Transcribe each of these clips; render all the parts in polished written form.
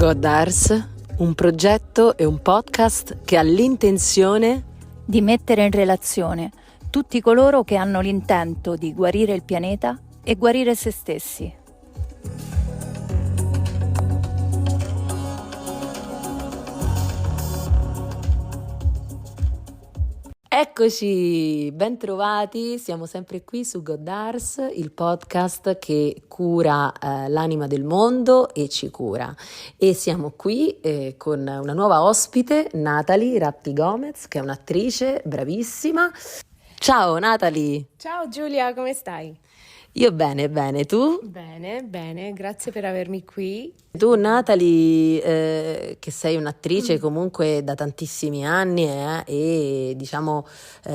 Goddars, un progetto e un podcast che ha l'intenzione di mettere in relazione tutti coloro che hanno l'intento di guarire il pianeta e guarire se stessi. Eccoci, ben trovati, siamo sempre qui su Goddars, il podcast che cura l'anima del mondo e ci cura. E siamo qui con una nuova ospite, Natalie Ratti Gomez, che è un'attrice bravissima. Ciao Natalie! Ciao Giulia, come stai? Io bene, tu? Bene, grazie per avermi qui. Tu Natalie, che sei un'attrice comunque da tantissimi anni e diciamo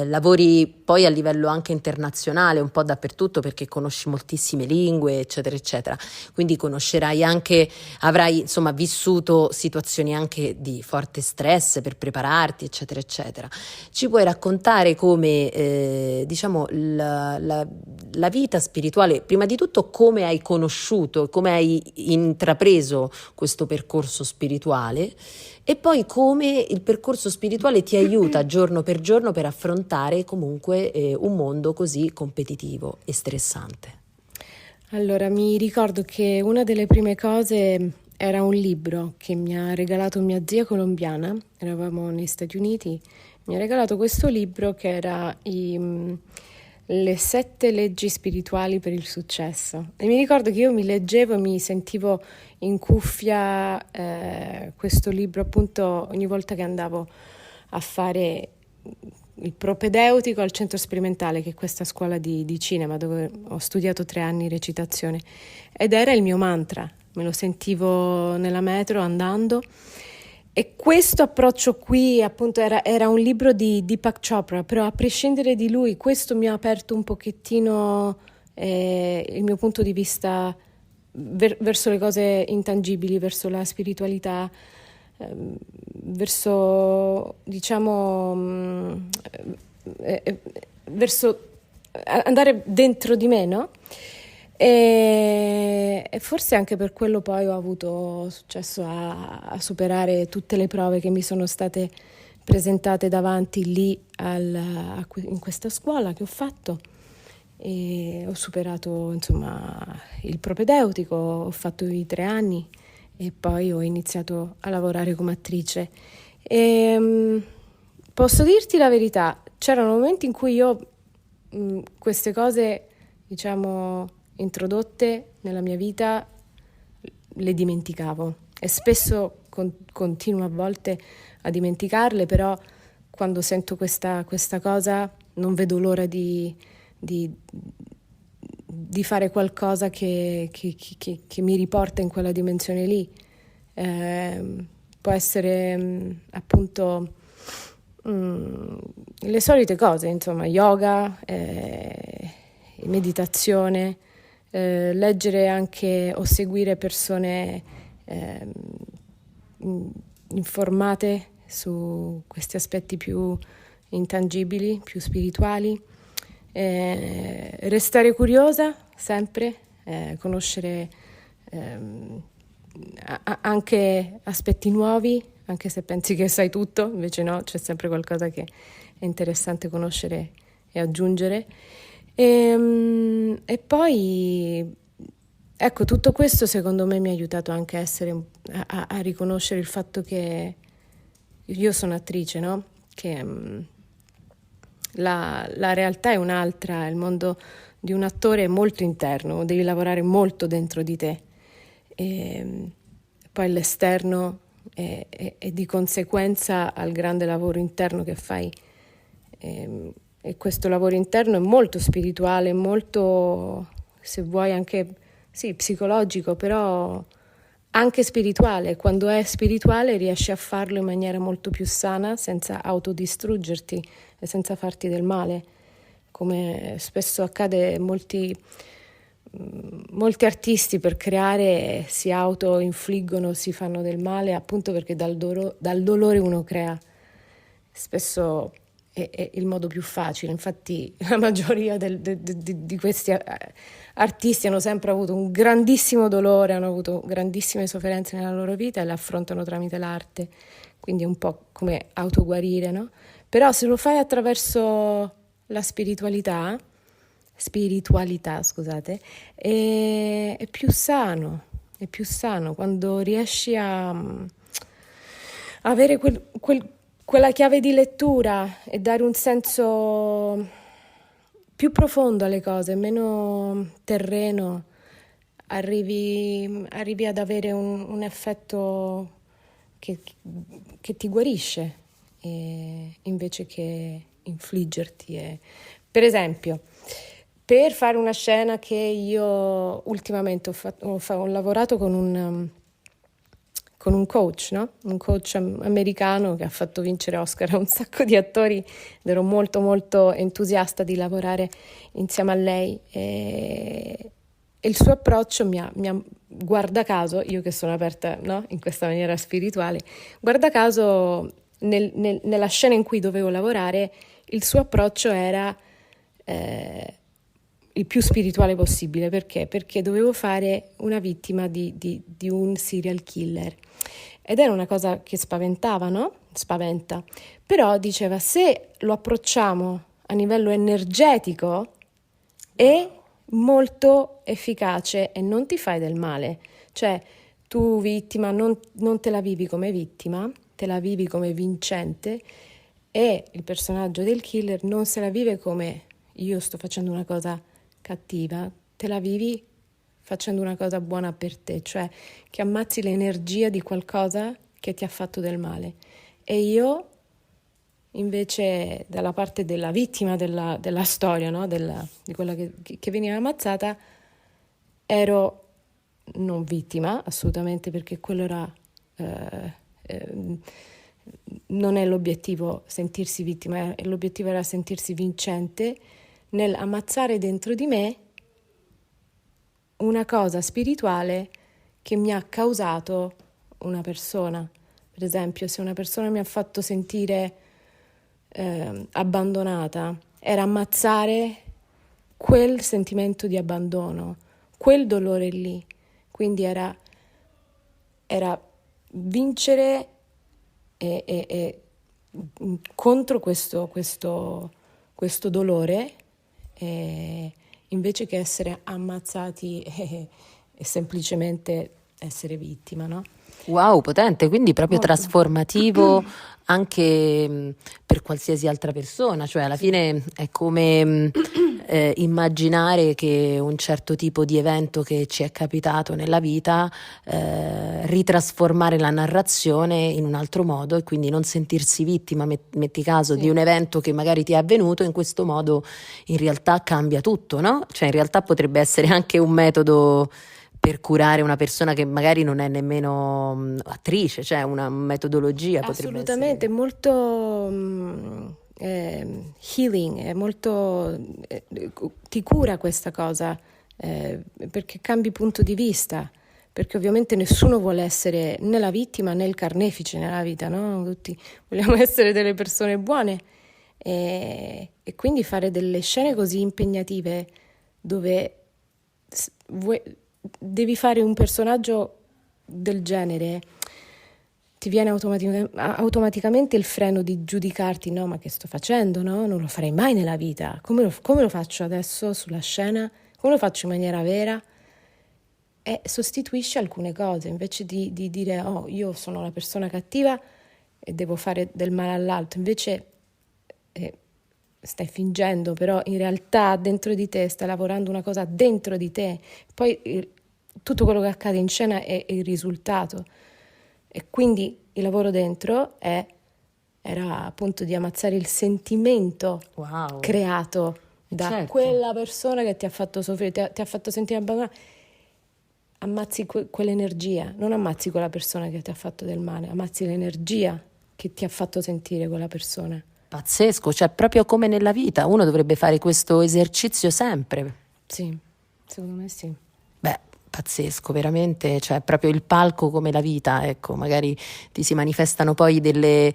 lavori poi a livello anche internazionale, un po' dappertutto perché conosci moltissime lingue, eccetera, eccetera. Quindi conoscerai anche, avrai insomma vissuto situazioni anche di forte stress per prepararti, eccetera, eccetera. Ci puoi raccontare come, diciamo, la vita spirituale, prima di tutto come hai conosciuto, come hai intrapreso questo percorso spirituale e poi come il percorso spirituale ti aiuta giorno per giorno per affrontare comunque un mondo così competitivo e stressante. Allora, mi ricordo che una delle prime cose era un libro che mi ha regalato mia zia colombiana, eravamo negli Stati Uniti, mi ha regalato questo libro che era Le 7 leggi spirituali per il successo. E mi ricordo che io mi leggevo e mi sentivo in cuffia questo libro appunto ogni volta che andavo a fare il propedeutico al centro sperimentale, che è questa scuola di cinema dove ho studiato 3 anni recitazione, ed era il mio mantra, me lo sentivo nella metro andando. E questo approccio qui appunto era un libro di Deepak Chopra, però a prescindere di lui questo mi ha aperto un pochettino il mio punto di vista verso le cose intangibili, verso la spiritualità, verso diciamo verso andare dentro di me, no? E forse anche per quello poi ho avuto successo a superare tutte le prove che mi sono state presentate davanti lì in questa scuola che ho fatto, e ho superato insomma il propedeutico, ho fatto i 3 anni e poi ho iniziato a lavorare come attrice. Posso dirti la verità, c'erano momenti in cui io queste cose diciamo introdotte nella mia vita le dimenticavo e spesso continuo a volte a dimenticarle, però quando sento questa cosa non vedo l'ora di fare qualcosa che mi riporta in quella dimensione lì. Può essere appunto le solite cose, insomma, yoga, meditazione, leggere anche o seguire persone informate su questi aspetti più intangibili, più spirituali, restare curiosa sempre, conoscere anche aspetti nuovi, anche se pensi che sai tutto, invece no, c'è sempre qualcosa che è interessante conoscere e aggiungere. E poi ecco, tutto questo secondo me mi ha aiutato anche a riconoscere il fatto che io sono attrice, no? Che la realtà è un'altra, il mondo di un attore è molto interno, devi lavorare molto dentro di te, e poi l'esterno e di conseguenza al grande lavoro interno che fai. E questo lavoro interno è molto spirituale, molto, se vuoi, anche sì, psicologico, però anche spirituale. Quando è spirituale riesci a farlo in maniera molto più sana, senza autodistruggerti e senza farti del male, come spesso accade. Molti artisti per creare si autoinfliggono, si fanno del male appunto perché dal dolore uno crea. Spesso è il modo più facile. Infatti la maggioria di questi artisti hanno sempre avuto un grandissimo dolore, hanno avuto grandissime sofferenze nella loro vita e le affrontano tramite l'arte, quindi è un po' come autoguarire, no? Però se lo fai attraverso la spiritualità, scusate, è più sano, quando riesci a avere quella chiave di lettura e dare un senso più profondo alle cose, meno terreno, arrivi ad avere un effetto che ti guarisce, invece che infliggerti. Per esempio, per fare una scena che io ultimamente ho lavorato con un coach, no? Un coach americano che ha fatto vincere Oscar a un sacco di attori ed ero molto molto entusiasta di lavorare insieme a lei e il suo approccio mi ha guarda caso, io che sono aperta, no? In questa maniera spirituale, guarda caso nella scena in cui dovevo lavorare il suo approccio era il più spirituale possibile. Perché? Perché dovevo fare una vittima di un serial killer ed era una cosa che spaventava, no? Spaventa. Però diceva, se lo approcciamo a livello energetico è molto efficace e non ti fai del male. Cioè tu vittima non te la vivi come vittima, te la vivi come vincente, e il personaggio del killer non se la vive come io sto facendo una cosa cattiva, te la vivi facendo una cosa buona per te, cioè che ammazzi l'energia di qualcosa che ti ha fatto del male. E io invece dalla parte della vittima della storia, no? Di quella che veniva ammazzata, ero non vittima assolutamente, perché quello era non è l'obiettivo sentirsi vittima, l'obiettivo era sentirsi vincente nel ammazzare dentro di me una cosa spirituale che mi ha causato una persona. Per esempio, se una persona mi ha fatto sentire abbandonata, era ammazzare quel sentimento di abbandono, quel dolore lì. Quindi era vincere e contro questo dolore, invece che essere ammazzati e semplicemente essere vittima, no? Wow, potente, quindi proprio Molto. trasformativo anche per qualsiasi altra persona, cioè alla fine è come immaginare che un certo tipo di evento che ci è capitato nella vita, ritrasformare la narrazione in un altro modo e quindi non sentirsi vittima, metti caso, Sì. di un evento che magari ti è avvenuto, in questo modo in realtà cambia tutto, no? Cioè in realtà potrebbe essere anche un metodo per curare una persona che magari non è nemmeno attrice, cioè una metodologia potrebbe Assolutamente, essere. molto healing, è molto ti cura questa cosa, perché cambi punto di vista, perché ovviamente nessuno vuole essere né la vittima né il carnefice nella vita, no? Tutti vogliamo essere delle persone buone e quindi fare delle scene così impegnative dove devi fare un personaggio del genere, ti viene automaticamente il freno di giudicarti, no, ma che sto facendo, no? Non lo farei mai nella vita, come lo faccio adesso sulla scena, come lo faccio in maniera vera, e sostituisci alcune cose, invece di dire, oh, io sono la persona cattiva e devo fare del male all'altro, invece stai fingendo, però in realtà dentro di te stai lavorando una cosa dentro di te, poi tutto quello che accade in scena è il risultato, e quindi il lavoro dentro era appunto di ammazzare il sentimento Wow. creato da Certo. quella persona che ti ha fatto soffrire, ti ha fatto sentire abbandonato. Ammazzi quell'energia, non ammazzi quella persona che ti ha fatto del male, ammazzi l'energia che ti ha fatto sentire quella persona. Pazzesco, cioè proprio come nella vita, uno dovrebbe fare questo esercizio sempre. Sì, secondo me sì. Beh, pazzesco, veramente, cioè proprio il palco come la vita, ecco, magari ti si manifestano poi delle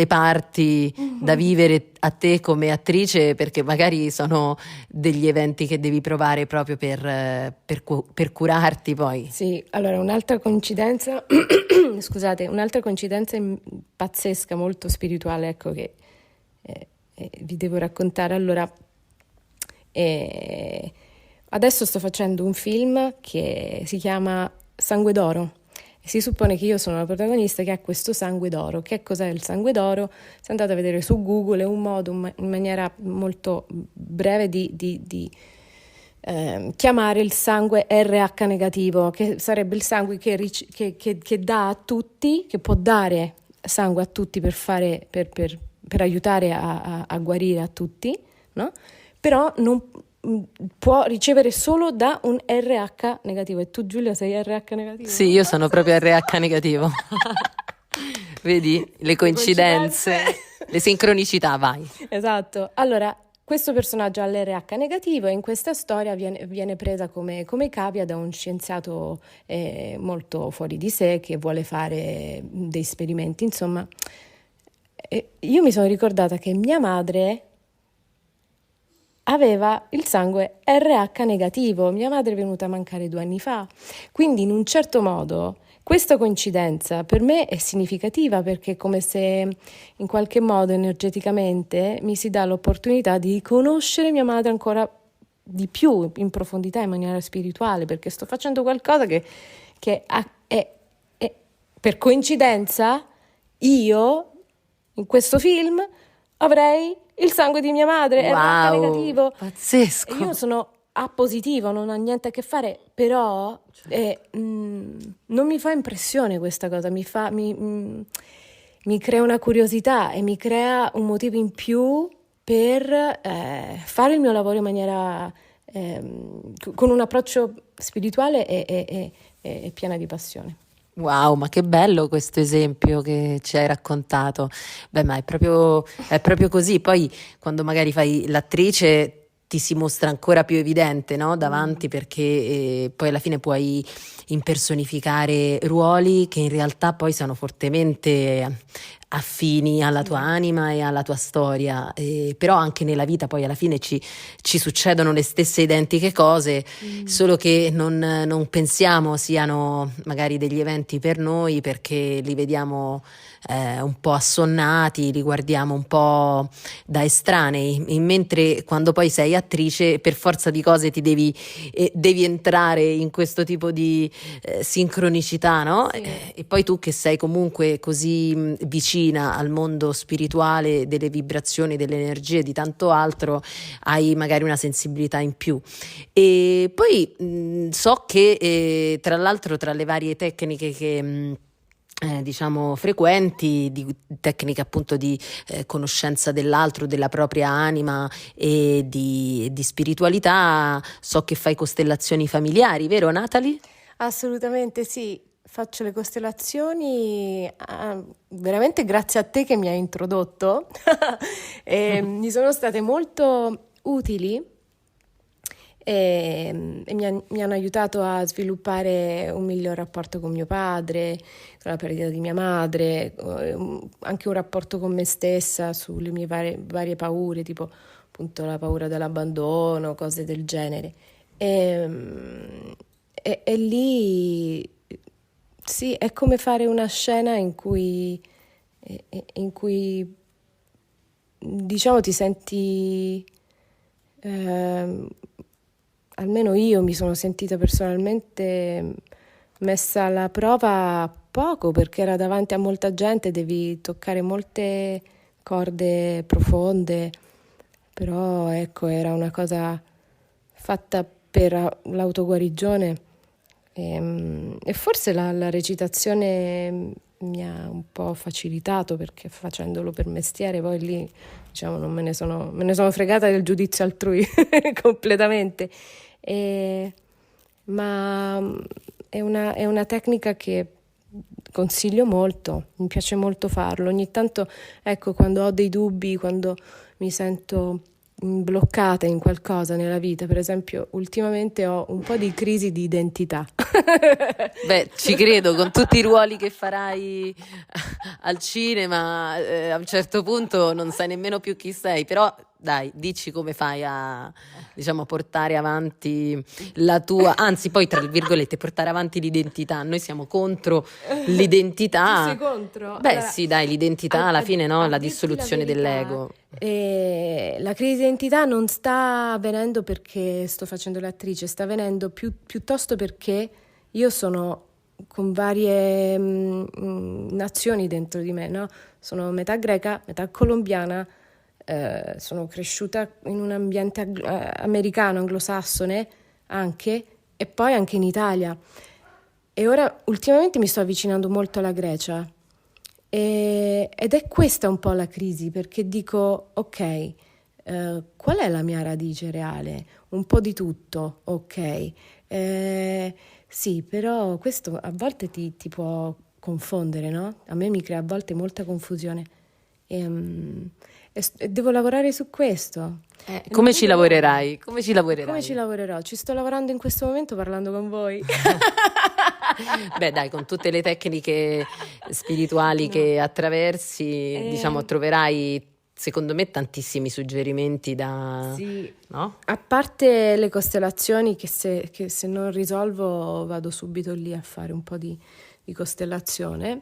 parti da vivere a te come attrice, perché magari sono degli eventi che devi provare proprio per curarti poi. Sì, allora un'altra coincidenza, scusate, un'altra coincidenza pazzesca, molto spirituale, ecco, che vi devo raccontare. Allora, adesso sto facendo un film che si chiama Sangue d'oro. E si suppone che io sono la protagonista che ha questo sangue d'oro. Che cos'è il sangue d'oro? Se andate a vedere su Google, è un modo, in maniera molto breve, di chiamare il sangue RH negativo, che sarebbe il sangue che dà a tutti, che può dare sangue a tutti per aiutare a guarire a tutti, no? Però non può ricevere solo da un RH negativo. E tu, Giulia, sei RH negativo? Sì, io sono proprio RH negativo. Vedi le coincidenze, le sincronicità, vai. Esatto. Allora, questo personaggio ha l'RH negativo e in questa storia viene presa come cavia da un scienziato molto fuori di sé che vuole fare dei esperimenti. Insomma, io mi sono ricordata che mia madre aveva il sangue RH negativo. Mia madre è venuta a mancare 2 anni fa. Quindi, in un certo modo, questa coincidenza per me è significativa, perché è come se in qualche modo energeticamente mi si dà l'opportunità di conoscere mia madre ancora di più, in profondità, in maniera spirituale, perché sto facendo qualcosa che è per coincidenza io in questo film avrei il sangue di mia madre, è RH negativo. Pazzesco. E io sono A positivo, non ha niente a che fare, però non mi fa impressione questa cosa, mi crea una curiosità e mi crea un motivo in più per fare il mio lavoro in maniera con un approccio spirituale e piena di passione. Wow, ma che bello questo esempio che ci hai raccontato. Beh, ma è proprio così. Poi quando magari fai l'attrice ti si mostra ancora più evidente, no? Davanti, perché poi alla fine puoi impersonificare ruoli che in realtà poi sono fortemente affini alla tua anima e alla tua storia, però anche nella vita poi alla fine ci succedono le stesse identiche cose, solo che non pensiamo siano magari degli eventi per noi, perché li vediamo un po' assonnati, li guardiamo un po' da estranei, mentre quando poi sei attrice per forza di cose ti devi entrare in questo tipo di sincronicità, no? Sì. E poi tu che sei comunque così vicina al mondo spirituale, delle vibrazioni, delle energie, di tanto altro, hai magari una sensibilità in più. E poi so che tra l'altro, tra le varie tecniche che diciamo frequenti, di tecniche appunto di conoscenza dell'altro, della propria anima e di spiritualità, so che fai costellazioni familiari, vero Natalie? Assolutamente sì, faccio le costellazioni veramente grazie a te che mi hai introdotto e mi sono state molto utili e mi hanno aiutato a sviluppare un miglior rapporto con mio padre, con la perdita di mia madre, anche un rapporto con me stessa sulle mie varie paure, tipo appunto la paura dell'abbandono, cose del genere. E lì sì, è come fare una scena in cui diciamo ti senti almeno io mi sono sentita personalmente messa alla prova poco, perché era davanti a molta gente, devi toccare molte corde profonde, però ecco, era una cosa fatta per l'autoguarigione e forse la recitazione mi ha un po' facilitato, perché facendolo per mestiere poi lì diciamo non me ne sono fregata del giudizio altrui completamente. Ma è una tecnica che consiglio molto, mi piace molto farlo. Ogni tanto, ecco, quando ho dei dubbi, quando mi sento bloccata in qualcosa nella vita. Per esempio, ultimamente ho un po' di crisi di identità. Beh, ci credo, con tutti i ruoli che farai al cinema, a un certo punto non sai nemmeno più chi sei, però dai, dici come fai a, diciamo, portare avanti la tua, anzi poi tra virgolette, portare avanti l'identità. Noi siamo contro Tu l'identità. sei contro? Beh, Allora, sì, dai, l'identità alla fine, no? a La dirti dissoluzione la verità, dell'ego. la crisi di identità non sta avvenendo perché sto facendo l'attrice, sta avvenendo piuttosto perché io sono con varie nazioni dentro di me, no? Sono metà greca, metà colombiana, sono cresciuta in un ambiente americano, anglosassone anche, e poi anche in Italia. E ora ultimamente mi sto avvicinando molto alla Grecia. Ed è questa un po' la crisi, perché dico, ok, qual è la mia radice reale? Un po' di tutto, ok. Sì, però questo a volte ti può confondere, no? A me mi crea a volte molta confusione. E devo lavorare su questo. Come ci lavorerai? Come ci lavorerai? Come ci lavorerò? Ci sto lavorando in questo momento parlando con voi. Beh, dai, con tutte le tecniche spirituali No. che attraversi, diciamo, troverai, secondo me, tantissimi suggerimenti da... Sì. No? A parte le costellazioni che se non risolvo vado subito lì a fare un po' di costellazione.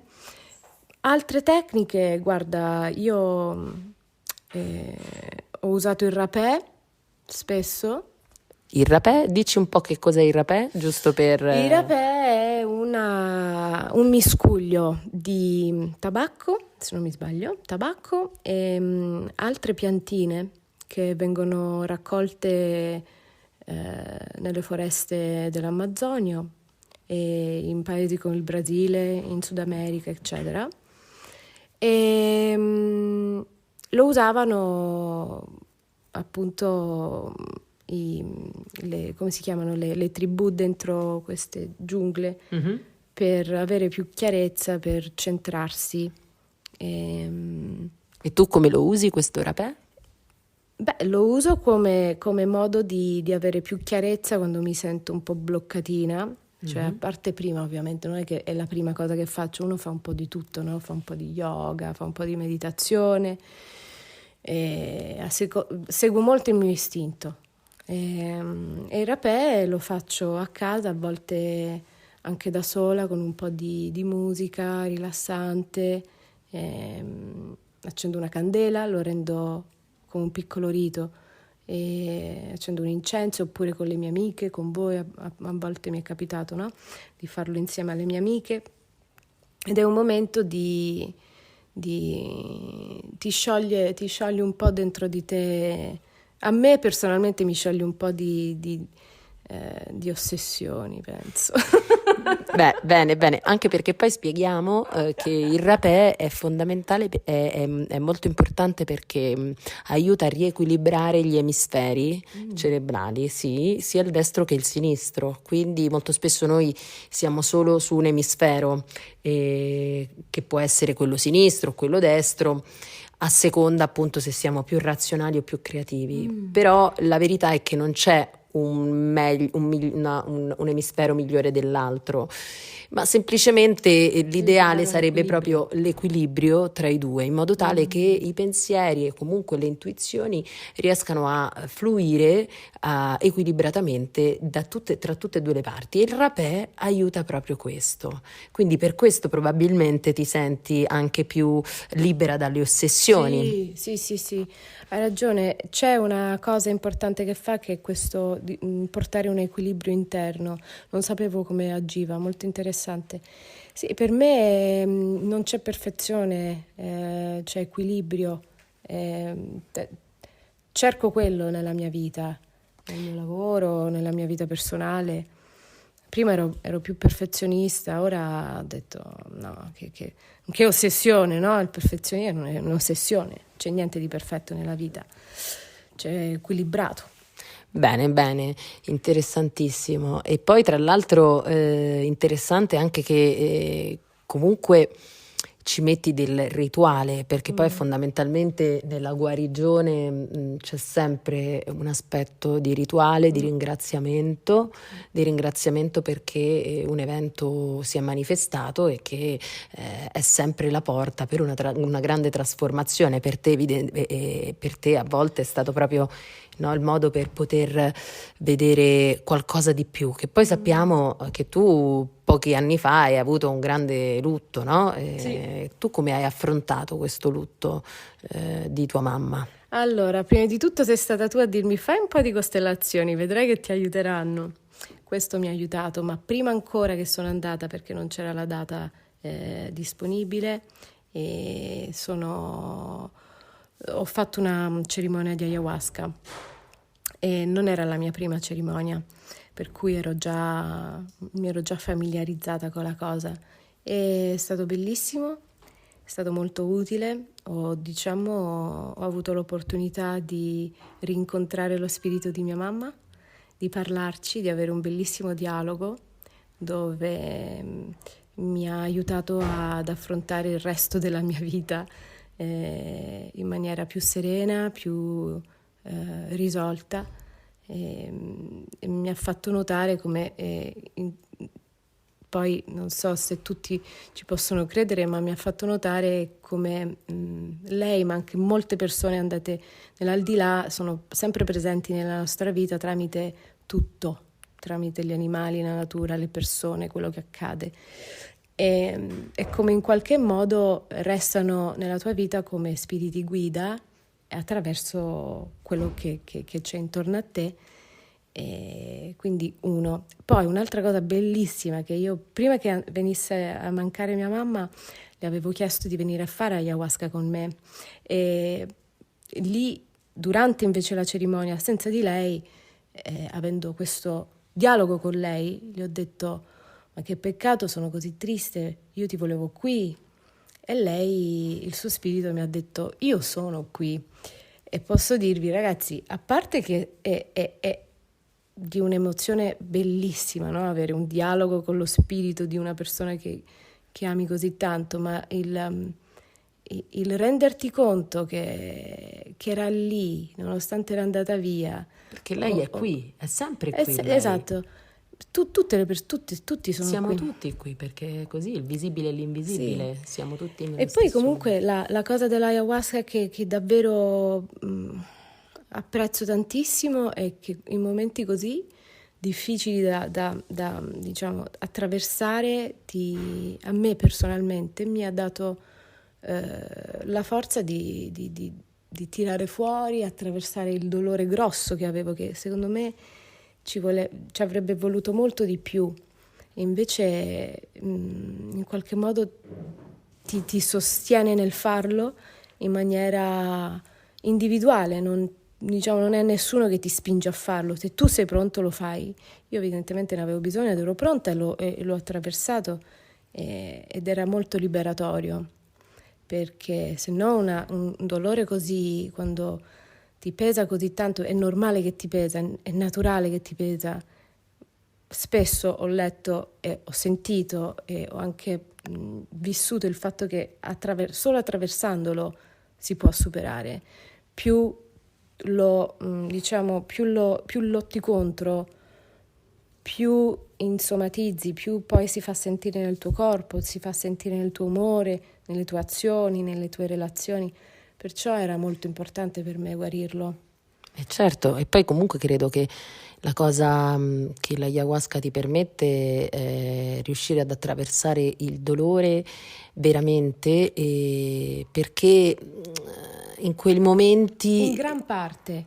Altre tecniche, guarda, io ho usato il rapè spesso. Il rapè? Dici un po' che cos'è il rapè, giusto per... Il rapè è un miscuglio di tabacco, se non mi sbaglio, tabacco e altre piantine che vengono raccolte nelle foreste dell'Amazzonia e in paesi come il Brasile, in Sud America, eccetera. E lo usavano appunto come si chiamano, le tribù dentro queste giungle Mhm. per avere più chiarezza, per centrarsi. E, E tu come lo usi questo rapè? beh, lo uso come modo di avere più chiarezza quando mi sento un po' bloccatina. Cioè, a parte prima, ovviamente, non è che è la prima cosa che faccio, uno fa un po' di tutto, no? Fa un po' di yoga, fa un po' di meditazione, e seguo molto il mio istinto. E il rapè lo faccio a casa, a volte anche da sola, con un po' di musica rilassante. Accendo una candela, lo rendo come un piccolo rito. E accendo un incenso oppure con le mie amiche, con voi, a volte mi è capitato, no? Di farlo insieme alle mie amiche ed è un momento ti scioglie un po' dentro di te. A me personalmente mi scioglie un po' di ossessioni, penso. Beh, bene, anche perché poi spieghiamo che il rapè è fondamentale, è molto importante perché aiuta a riequilibrare gli emisferi cerebrali, sì, sia il destro che il sinistro, quindi molto spesso noi siamo solo su un emisfero, che può essere quello sinistro o quello destro, a seconda appunto se siamo più razionali o più creativi, però la verità è che non c'è un emisfero migliore dell'altro, ma semplicemente l'ideale sarebbe proprio l'equilibrio tra i due, in modo tale che i pensieri e comunque le intuizioni riescano a fluire equilibratamente tra tutte e due le parti, e il rapè aiuta proprio questo, quindi per questo probabilmente ti senti anche più libera dalle ossessioni. Sì, hai ragione. C'è una cosa importante che fa, che è questo di portare un equilibrio interno. Non sapevo come agiva, molto interessante. Sì, per me non c'è perfezione, c'è equilibrio. Cerco quello nella mia vita, nel mio lavoro, nella mia vita personale. Prima ero più perfezionista, ora ho detto no, che ossessione, no? Il perfezionismo è un'ossessione, c'è niente di perfetto nella vita, c'è equilibrato. Bene, interessantissimo. E poi tra l'altro interessante anche che comunque ci metti del rituale, perché poi fondamentalmente nella guarigione c'è sempre un aspetto di rituale, di ringraziamento perché un evento si è manifestato e che è sempre la porta per una grande trasformazione. Per te, per te a volte è stato proprio, no, il modo per poter vedere qualcosa di più, che poi sappiamo che tu pochi anni fa hai avuto un grande lutto, no? Sì. Tu come hai affrontato questo lutto di tua mamma? Allora, prima di tutto sei stata tu a dirmi fai un po' di costellazioni, vedrai che ti aiuteranno. Questo mi ha aiutato, ma prima ancora che sono andata, perché non c'era la data disponibile, e ho fatto una cerimonia di ayahuasca e non era la mia prima cerimonia, per cui mi ero già familiarizzata con la cosa. È stato bellissimo, è stato molto utile. Ho avuto l'opportunità di rincontrare lo spirito di mia mamma, di parlarci, di avere un bellissimo dialogo dove mi ha aiutato ad affrontare il resto della mia vita in maniera più serena, più risolta, e mi ha fatto notare come poi non so se tutti ci possono credere, ma mi ha fatto notare come lei, ma anche molte persone andate nell'aldilà, sono sempre presenti nella nostra vita tramite tutto, tramite gli animali, la natura, le persone, quello che accade. E come in qualche modo restano nella tua vita come spiriti guida attraverso quello che c'è intorno a te. E quindi poi un'altra cosa bellissima, che io prima che venisse a mancare mia mamma le avevo chiesto di venire a fare ayahuasca con me, e lì durante invece la cerimonia senza di lei, avendo questo dialogo con lei, le ho detto ma che peccato, sono così triste, io ti volevo qui. E lei, il suo spirito mi ha detto io sono qui. E posso dirvi ragazzi, a parte che è di un'emozione bellissima, no? Avere un dialogo con lo spirito di una persona che ami così tanto, ma il renderti conto che era lì, nonostante era andata via. Perché lei è qui, è sempre qui lei. Esatto, tutti sono Siamo qui. tutti qui, perché è così, il visibile e l'invisibile, siamo tutti nello E poi stesso. comunque la cosa dell'ayahuasca che davvero apprezzo tantissimo è che in momenti così difficili da diciamo attraversare, a me personalmente mi ha dato la forza di tirare fuori, attraversare il dolore grosso che avevo, che secondo me ci avrebbe voluto molto di più. E invece in qualche modo ti sostiene nel farlo in maniera individuale, non è nessuno che ti spinge a farlo, se tu sei pronto lo fai. Io evidentemente ne avevo bisogno ed ero pronta e l'ho attraversato, ed era molto liberatorio, perché se no un dolore così, quando ti pesa così tanto, è normale che ti pesa, è naturale che ti pesa. Spesso ho letto e ho sentito e ho anche vissuto il fatto che solo attraversandolo si può superare. Più lotti contro, più insomatizzi, più poi si fa sentire nel tuo corpo, si fa sentire nel tuo umore, nelle tue azioni, nelle tue relazioni. Perciò era molto importante per me guarirlo. Certo, e poi comunque credo che la cosa che l'ayahuasca ti permette è riuscire ad attraversare il dolore veramente, perché in quei momenti... In gran parte.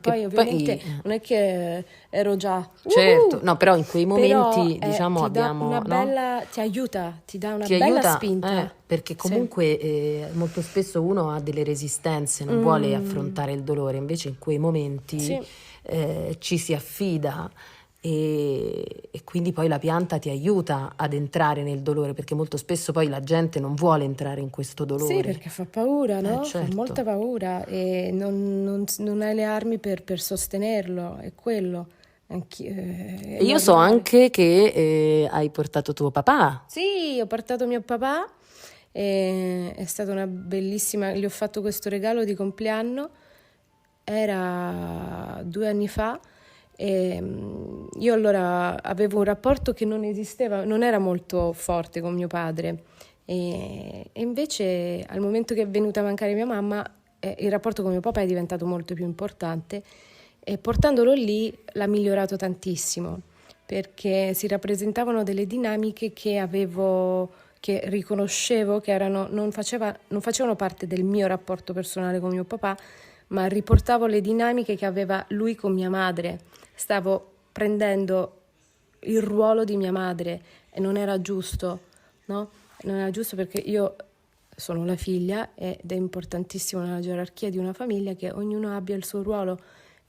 Poi ovviamente non è che ero già... Certo, no, però in quei momenti, però, diciamo, abbiamo... una bella, ti aiuta, ti dà una bella spinta. Perché comunque molto spesso uno ha delle resistenze, non vuole affrontare il dolore, invece in quei momenti ci si affida e quindi poi la pianta ti aiuta ad entrare nel dolore, perché molto spesso poi la gente non vuole entrare in questo dolore. Sì, perché fa paura, no? Certo. Fa molta paura e non hai le armi per sostenerlo, è quello. Io so anche che hai portato tuo papà. Sì, ho portato mio papà e è stata una bellissima, gli ho fatto questo regalo di compleanno, era 2 anni fa, e io allora avevo un rapporto che non esisteva, non era molto forte con mio padre, e invece al momento che è venuta a mancare mia mamma, il rapporto con mio papà è diventato molto più importante, e portandolo lì l'ha migliorato tantissimo, perché si rappresentavano delle dinamiche che riconoscevo che non facevano parte del mio rapporto personale con mio papà, ma riportavo le dinamiche che aveva lui con mia madre. Stavo prendendo il ruolo di mia madre e non era giusto, no? Non era giusto, perché io sono la figlia ed è importantissimo nella gerarchia di una famiglia che ognuno abbia il suo ruolo,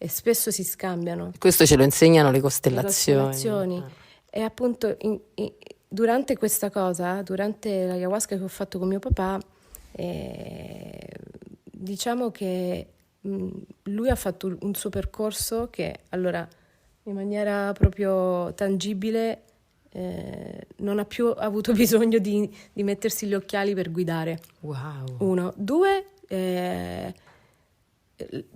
e spesso si scambiano. Questo ce lo insegnano le Le costellazioni. costellazioni. E appunto durante questa cosa, durante l'ayahuasca che ho fatto con mio papà, diciamo che lui ha fatto un suo percorso che allora in maniera proprio tangibile non ha più avuto bisogno di mettersi gli occhiali per guidare. Wow. 1, 2,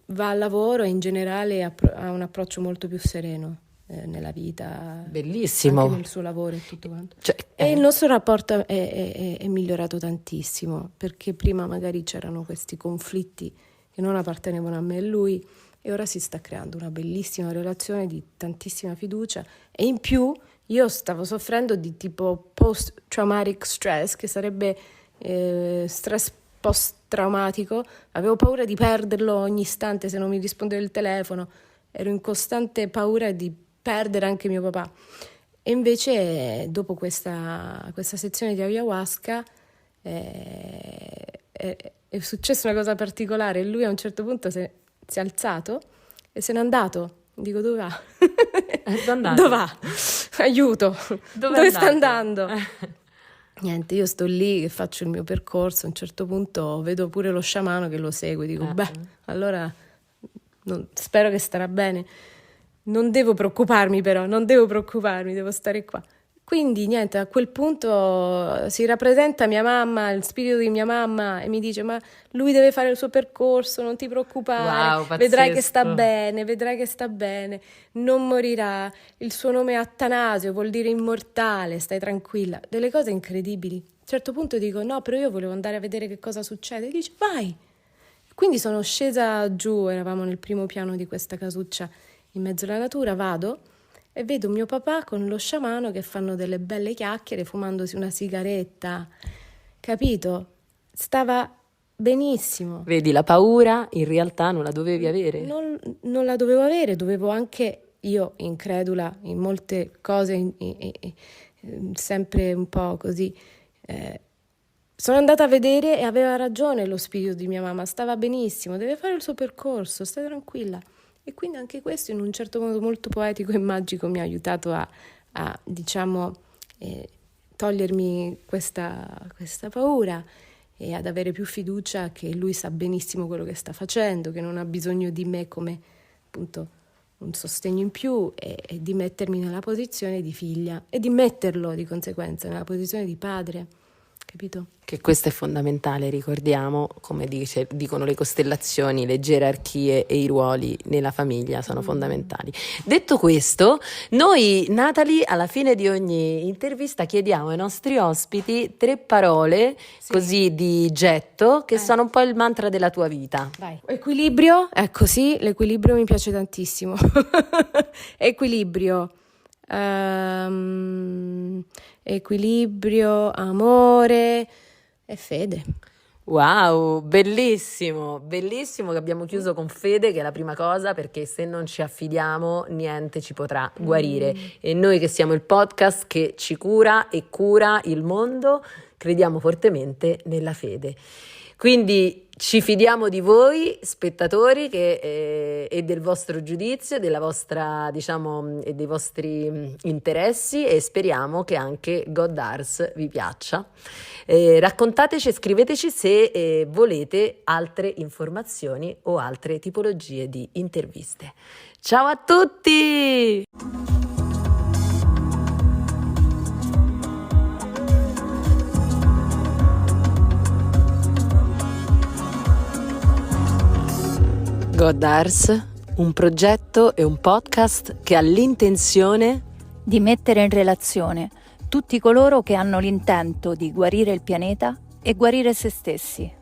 va al lavoro e in generale ha un approccio molto più sereno nella vita, Bellissimo. anche nel suo lavoro e tutto quanto. Cioè, E il nostro rapporto è migliorato tantissimo, perché prima magari c'erano questi conflitti che non appartenevano a me e lui, e ora si sta creando una bellissima relazione di tantissima fiducia, e in più io stavo soffrendo di tipo post-traumatic stress, che sarebbe stress post-traumatico. Avevo paura di perderlo ogni istante se non mi rispondeva il telefono, ero in costante paura di perdere anche mio papà. E invece dopo questa sezione di ayahuasca è successa una cosa particolare. Lui a un certo punto si è alzato e se n'è andato. Dico, dove va? Dove va? Aiuto! Dove sta andando? Niente, io sto lì che faccio il mio percorso, a un certo punto vedo pure lo sciamano che lo segue, dico, allora spero che starà bene. Non devo preoccuparmi però, devo stare qua. Quindi niente, a quel punto si rappresenta mia mamma, il spirito di mia mamma, e mi dice, ma lui deve fare il suo percorso, non ti preoccupare, Wow, vedrai che sta bene, non morirà, il suo nome è Attanasio, vuol dire immortale, stai tranquilla. Delle cose incredibili. A un certo punto dico, no, però io volevo andare a vedere che cosa succede. E dice, vai! Quindi sono scesa giù, eravamo nel primo piano di questa casuccia in mezzo alla natura, vado e vedo mio papà con lo sciamano che fanno delle belle chiacchiere fumandosi una sigaretta, capito? Stava benissimo. Vedi, la paura in realtà non la dovevi avere. Non la dovevo avere, dovevo anche io, incredula in molte cose, sempre un po' così, sono andata a vedere e aveva ragione lo spirito di mia mamma, stava benissimo, deve fare il suo percorso, stai tranquilla. E quindi anche questo in un certo modo molto poetico e magico mi ha aiutato a diciamo, togliermi questa paura e ad avere più fiducia che lui sa benissimo quello che sta facendo, che non ha bisogno di me come appunto un sostegno in più, e di mettermi nella posizione di figlia e di metterlo di conseguenza nella posizione di padre, capito? Che questo è fondamentale, ricordiamo, come dicono le costellazioni, le gerarchie e i ruoli nella famiglia sono fondamentali. Detto questo, noi, Natalie, alla fine di ogni intervista chiediamo ai nostri ospiti 3 parole, così di getto, che sono un po' il mantra della tua vita. Vai. Equilibrio, ecco sì, l'equilibrio mi piace tantissimo. Equilibrio. Equilibrio, amore e fede. Wow, bellissimo, bellissimo che abbiamo chiuso con fede, che è la prima cosa, perché se non ci affidiamo niente ci potrà guarire. E noi che siamo il podcast che ci cura e cura il mondo, crediamo fortemente nella fede. Quindi ci fidiamo di voi spettatori e del vostro giudizio, della vostra, diciamo, e dei vostri interessi, e speriamo che anche Goddars vi piaccia. Raccontateci e scriveteci se volete altre informazioni o altre tipologie di interviste. Ciao a tutti! God Ars, un progetto e un podcast che ha l'intenzione di mettere in relazione tutti coloro che hanno l'intento di guarire il pianeta e guarire se stessi.